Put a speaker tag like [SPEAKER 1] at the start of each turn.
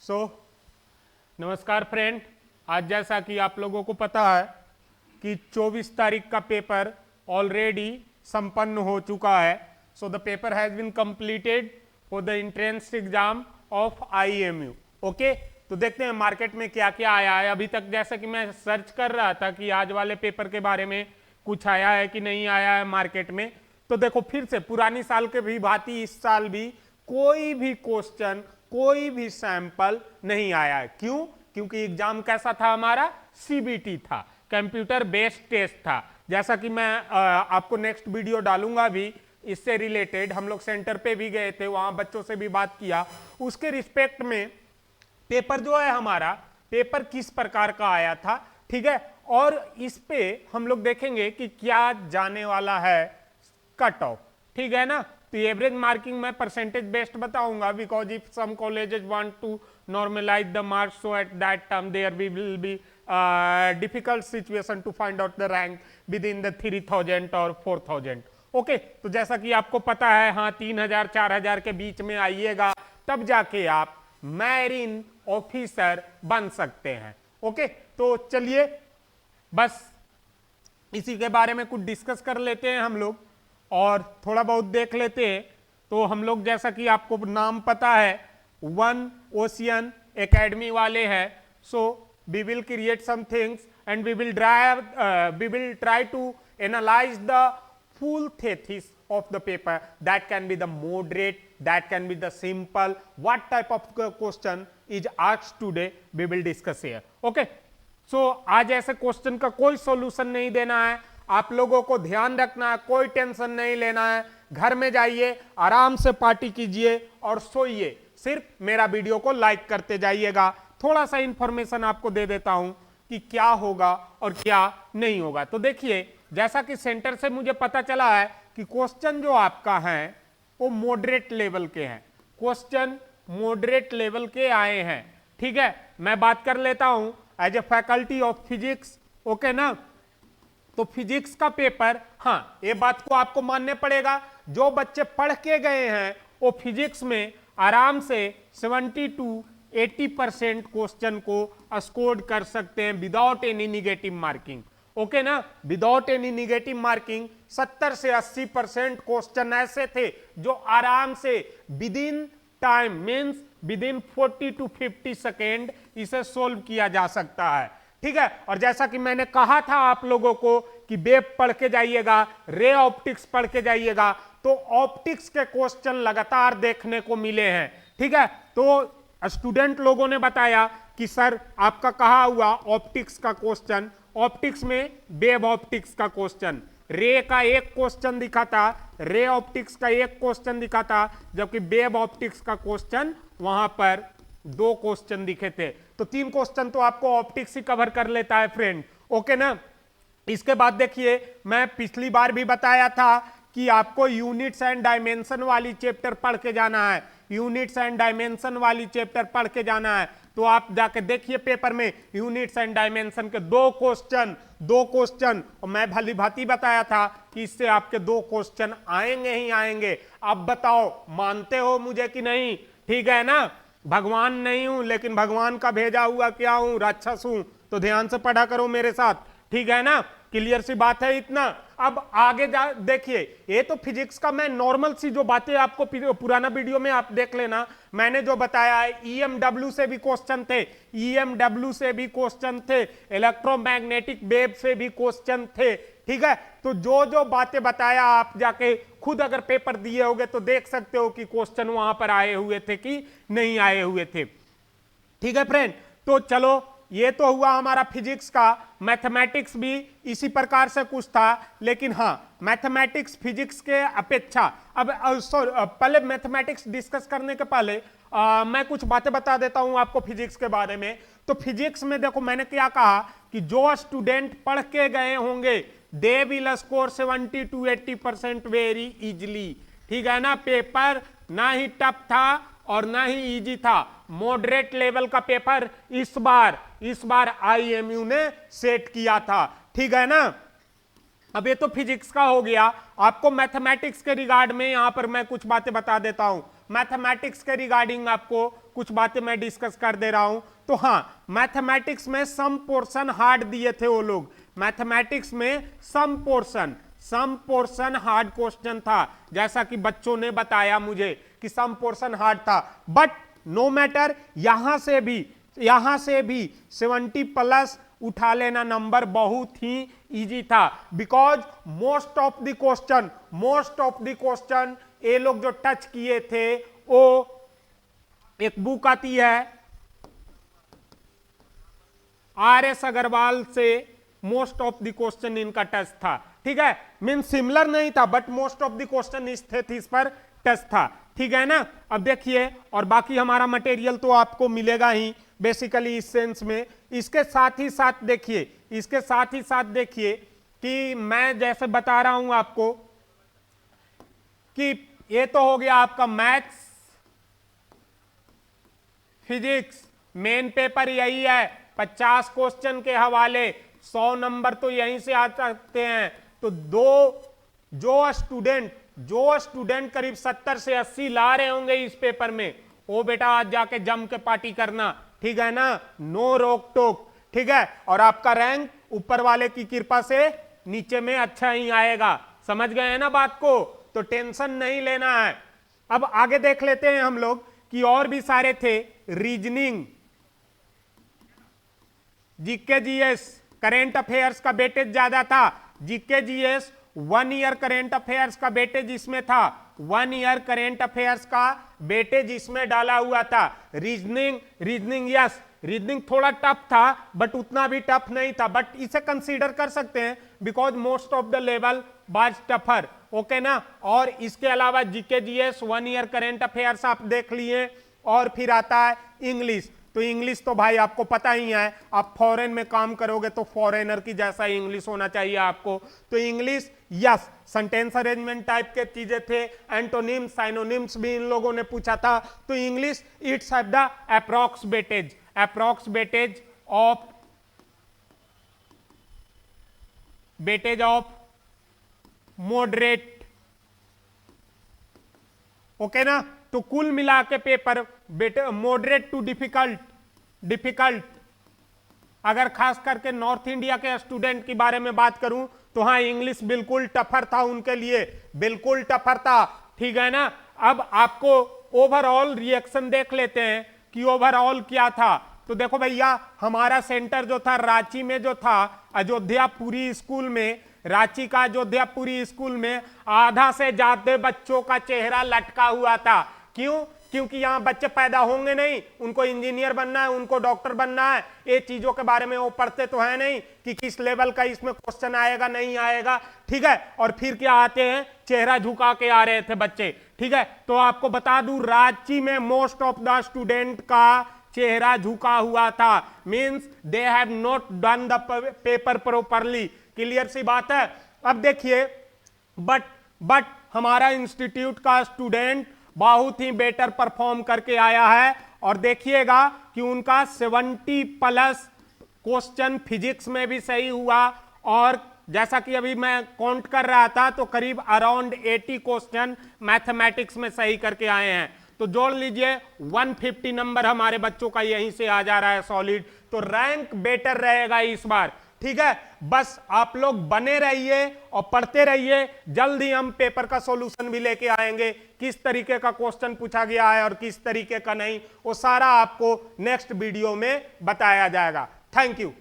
[SPEAKER 1] सो नमस्कार फ्रेंड, आज जैसा कि आप लोगों को पता है कि 24 तारीख का पेपर ऑलरेडी संपन्न हो चुका है। So the paper has been completed for the entrance exam of IMU। Okay, तो देखते हैं मार्केट में क्या क्या आया है। अभी तक जैसा कि मैं सर्च कर रहा था कि आज वाले पेपर के बारे में कुछ आया है कि नहीं आया है मार्केट में, तो देखो फिर से पुरानी साल के भी भांति इस साल भी कोई भी क्वेश्चन, कोई भी सैंपल नहीं आया है। क्यों? क्योंकि एग्जाम कैसा था हमारा? CBT था, कंप्यूटर बेस्ड टेस्ट था। जैसा कि मैं आपको नेक्स्ट वीडियो डालूंगा भी इससे रिलेटेड। हम लोग सेंटर पे भी गए थे, वहां बच्चों से भी बात किया। उसके रिस्पेक्ट में पेपर जो है हमारा, पेपर किस प्रकार का आया था, ठीक है। और इस पे हम लोग देखेंगे कि क्या जाने वाला है कट ऑफ, ठीक है ना। तो एवरेज मार्किंग मैं परसेंटेज बेस्ड बताऊंगा, because if some colleges want to normalise the marks, so at that time there will be difficult situation to find out the rank within the 3000 और 4000। Okay, तो जैसा कि आपको पता है, हाँ 3000 4000 के बीच में आइएगा, तब जाके आप मैरीन ऑफिसर बन सकते हैं। ओके, तो चलिए बस इसी के बारे में कुछ डिस्कस कर लेते हैं हम लोग और थोड़ा बहुत देख लेते हैं। तो हम लोग जैसा कि आपको नाम पता है, वन ओशियन एकेडमी वाले हैं। So we will create some things and we will try to analyse the full thesis of the paper. That can be the moderate, that can be the simple. What type of question is asked today, we will discuss here. Okay, so आज ऐसे question का कोई solution नहीं देना है, आप लोगों को ध्यान रखना है, कोई टेंशन नहीं लेना है। घर में जाइए, आराम से पार्टी कीजिए और सोइए। सिर्फ मेरा वीडियो को लाइक करते जाइएगा। थोड़ा सा इंफॉर्मेशन आपको दे देता हूं कि क्या होगा और क्या नहीं होगा। तो देखिए, जैसा कि सेंटर से मुझे पता चला है कि क्वेश्चन जो आपका है वो मॉडरेट लेवल के हैं। क्वेश्चन मॉडरेट लेवल के आए हैं, ठीक है। मैं बात कर लेता हूं as a faculty of physics, okay ना। तो फिजिक्स का पेपर, हाँ ये बात को आपको मानने पड़ेगा, जो बच्चे पढ़ के गए हैं वो फिजिक्स में आराम से 70 to 80% क्वेश्चन को स्कोर कर सकते हैं without any negative marking. Okay ना, विदाउट एनी निगेटिव मार्किंग 70 से 80% क्वेश्चन ऐसे थे जो आराम से with in time, means with in 40 to 50 second इसे सोल्व किया जा सकता है, ठीक है। और जैसा कि मैंने कहा था आप लोगों को कि वेव पढ़ के जाइएगा, रे ऑप्टिक्स पढ़ के जाइएगा, तो ऑप्टिक्स के क्वेश्चन लगातार देखने को मिले हैं, ठीक है। तो स्टूडेंट लोगों ने बताया कि सर आपका कहा हुआ ऑप्टिक्स का क्वेश्चन, ऑप्टिक्स में वेव ऑप्टिक्स का क्वेश्चन, रे का एक क्वेश्चन दिखा था, रे ऑप्टिक्स का एक क्वेश्चन दिखा था, जबकि वेव ऑप्टिक्स का क्वेश्चन वहां पर 2 क्वेश्चन दिखे थे। तो 3 क्वेश्चन तो आपको ऑप्टिक्स ही कवर कर लेता है फ्रेंड, ओके ना। इसके बाद देखिए, मैं पिछली बार भी बताया था कि आपको यूनिट्स एंड डायमेंशन वाली चैप्टर पढ़ के जाना है, यूनिट्स एंड डायमेंशन वाली चैप्टर पढ़ के जाना है। तो आप जाके देखिए पेपर में यूनिट्स एंड डायमेंशन के 2 क्वेश्चन, और मैं भली भांति बताया था कि इससे आपके 2 क्वेश्चन आएंगे ही आएंगे। अब बताओ मानते हो मुझे कि नहीं? ठीक है ना, भगवान नहीं हूं लेकिन भगवान का भेजा हुआ क्या हूं, राक्षस हूं। तो ध्यान से पढ़ा करो मेरे साथ, ठीक है ना, क्लियर सी बात है इतना। अब आगे जा देखिए, ये तो फिजिक्स का मैं नॉर्मल सी जो बातें आपको पुराना वीडियो में आप देख लेना, मैंने जो बताया है EMW से भी क्वेश्चन थे, EMW से भी क्वेश्चन थे, इलेक्ट्रोमैग्नेटिक वेव से भी क्वेश्चन थे, ठीक है। तो जो जो बातें बताया आप जाके खुद अगर पेपर दिए होगे तो देख सकते हो कि क्वेश्चन वहां पर आए हुए थे कि नहीं आए हुए थे, ठीक है फ्रेंड। तो चलो, ये तो हुआ हमारा फिजिक्स का। मैथमेटिक्स भी इसी प्रकार से कुछ था, लेकिन हाँ मैथमेटिक्स फिजिक्स के अपेक्षा, अब पहले मैथमेटिक्स डिस्कस करने के पहले मैं कुछ बातें बता देता हूं आपको फिजिक्स के बारे में। तो फिजिक्स में देखो मैंने क्या कहा कि जो स्टूडेंट पढ़ के गए होंगे they will score 70 to 80% very easily, ठीक है ना। पेपर ना ही टफ था और ना ही इजी था, मॉडरेट लेवल का पेपर इस बार IMU ने सेट किया था, ठीक है ना। अब ये तो फिजिक्स का हो गया। आपको मैथमेटिक्स के रिगार्ड में यहां पर मैं कुछ बातें बता देता हूं। मैथमेटिक्स के रिगार्डिंग आपको कुछ बातें मैं डिस्कस कर दे रहा हूं। तो हाँ, मैथमेटिक्स में सम पोर्शन हार्ड दिए थे वो लोग, मैथमेटिक्स में सम पोर्शन हार्ड क्वेश्चन था, जैसा कि बच्चों ने बताया मुझे कि सम पोर्शन हार्ड था। बट नो मैटर, यहां से भी 70+ उठा लेना नंबर बहुत ही इजी था, because most of the question ये लोग जो टच किए थे, वो एक बुक आती है RS अग्रवाल से, मोस्ट ऑफ द क्वेश्चन इनका टच था, ठीक है, मीन सिमिलर नहीं था but most of the question इस थीसिस पर टच था, ठीक है ना। अब देखिए, और बाकी हमारा मटेरियल तो आपको मिलेगा ही बेसिकली इस सेंस में। इसके साथ ही साथ देखिए कि मैं जैसे बता रहा हूं आपको कि ये तो हो गया आपका मैथ्स फिजिक्स, मेन पेपर यही है, 50 क्वेश्चन के हवाले 100 नंबर तो यहीं से आ सकते हैं। तो जो स्टूडेंट करीब 70 से 80 ला रहे होंगे इस पेपर में, वो बेटा आज जाके जम के पार्टी करना, ठीक है ना, नो रोक टोक, ठीक है। और आपका रैंक ऊपर वाले की कृपा से नीचे में अच्छा ही आएगा, समझ गए हैं ना बात को, तो टेंशन नहीं लेना है। अब आगे देख लेते हैं हम लोग कि और भी सारे थे, reasoning, GK GS, current affairs का वेटेज ज्यादा था, GK GS 1 year current affairs का वेटेज इसमें था, 1 ईयर करेंट अफेयर्स का वेटेज इसमें डाला हुआ था। रीजनिंग यस, रीजनिंग थोड़ा टफ था बट उतना भी टफ नहीं था, बट इसे कंसीडर कर सकते हैं because most of the level was tougher, okay ना। और इसके अलावा GK GS 1 year current affairs आप देख लिए, और फिर आता है इंग्लिश। तो इंग्लिश तो भाई आपको पता ही है, आप फॉरेन में काम करोगे तो फॉरेनर की जैसा इंग्लिश होना चाहिए आपको। तो English yes, sentence arrangement type के चीजें थे, एंटोनिम्स साइनोनिम्स भी इन लोगों ने पूछा था। तो English it's have the approx weightage of moderate, okay ना। तो कुल मिला के पेपर मॉडरेट टू डिफिकल्ट, अगर खास करके नॉर्थ इंडिया के स्टूडेंट की बारे में बात करूं तो हाँ, इंग्लिश बिल्कुल टफर था उनके लिए, बिल्कुल टफर था, ठीक है ना। अब आपको ओवरऑल रिएक्शन देख लेते हैं कि ओवरऑल क्या था। तो देखो भैया, हमारा सेंटर जो था रांची में जो था, अयोध्यापुरी स्कूल में, रांची का अयोध्यापुरी स्कूल में आधा से ज्यादा बच्चों का चेहरा लटका हुआ था। क्यों? क्योंकि यहाँ बच्चे पैदा होंगे नहीं, उनको इंजीनियर बनना है, उनको डॉक्टर बनना है, ये चीजों के बारे में वो पढ़ते तो है नहीं कि किस लेवल का इसमें क्वेश्चन आएगा नहीं आएगा, ठीक है। और फिर क्या आते हैं, चेहरा झुका के आ रहे थे बच्चे, ठीक है। तो आपको बता दूं, रांची में मोस्ट ऑफ द स्टूडेंट का चेहरा झुका हुआ था, means they have not done the paper properly, clear सी बात है। अब देखिए, बट हमारा इंस्टीट्यूट का स्टूडेंट बहुत ही बेटर परफॉर्म करके आया है, और देखिएगा कि उनका 70+ क्वेश्चन फिजिक्स में भी सही हुआ, और जैसा कि अभी मैं काउंट कर रहा था तो करीब अराउंड 80 क्वेश्चन मैथमेटिक्स में सही करके आए हैं। तो जोड़ लीजिए 150 नंबर हमारे बच्चों का यहीं से आ जा रहा है सॉलिड, तो रैंक बेटर रहेगा इस बार, ठीक है। बस आप लोग बने रहिए और पढ़ते रहिए, जल्द ही हम पेपर का सॉल्यूशन भी लेके आएंगे, किस तरीके का क्वेश्चन पूछा गया है और किस तरीके का नहीं, वो सारा आपको नेक्स्ट वीडियो में बताया जाएगा। Thank you.